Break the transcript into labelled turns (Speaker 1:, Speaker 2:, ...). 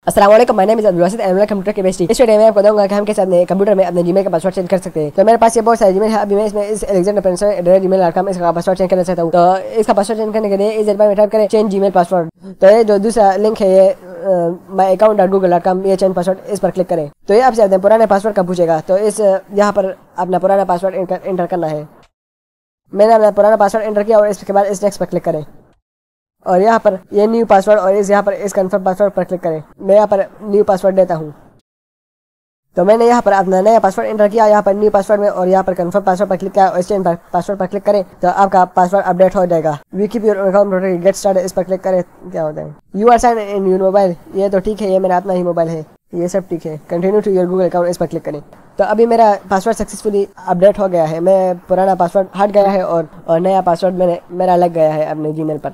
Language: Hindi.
Speaker 1: अस्सलाम वालेकुम, my name is Abdul Wasid and computer के बेस्ट। इस वीडियो में आपको बताऊंगा कि हम कैसे अपने कंप्यूटर में अपने जीमेल का पासवर्ड चेंज कर सकते हैं। तो मेरे पास ये बहुत सारे जीमेल है। अभी मैं इसमें इस alexanderprincer@gmail.com इसका पासवर्ड चेंज करना चाहता हूँ। तो इसका पासवर्ड चेंज करने के लिए इस बार में टाइप करें चेंज जीमेल पासवर्ड। तो ये जो दूसरा लिंक है ये myaccount.google.com, ये चेंज पासवर्ड, इस पर क्लिक करें। तो ये आपसे अपने पुराने पासवर्ड का पूछेगा। तो इस यहाँ पर अपना पुराना पासवर्ड एंटर करना है। मैंने अपना पुराना पासवर्ड एंटर किया और इसके बाद इस नेक्स्ट पर क्लिक करें और यहाँ पर ये न्यू पासवर्ड और यहाँ पर इस कंफर्म पासवर्ड पर क्लिक करें। मैं यहाँ पर न्यू पासवर्ड देता हूँ। तो मैंने यहाँ पर अपना नया पासवर्ड एंटर किया यहाँ पर न्यू पासवर्ड में और यहाँ पर कंफर्म पासवर्ड पर क्लिक किया और चेंज पासवर्ड पर क्लिक करें तो आपका पासवर्ड अपडेट हो जाएगा। We keep your account get started, इस पर क्लिक करें। क्या होता है you are sign in your mobile, ये तो ठीक है, ये मेरा अपना ही मोबाइल है, ये सब ठीक है। Continue to your Google account, इस पर क्लिक करें। तो अभी मेरा पासवर्ड सक्सेसफुली अपडेट हो गया है। मैं पुराना पासवर्ड हट गया है और नया पासवर्ड मेरा लग गया है अपने जीमेल पर।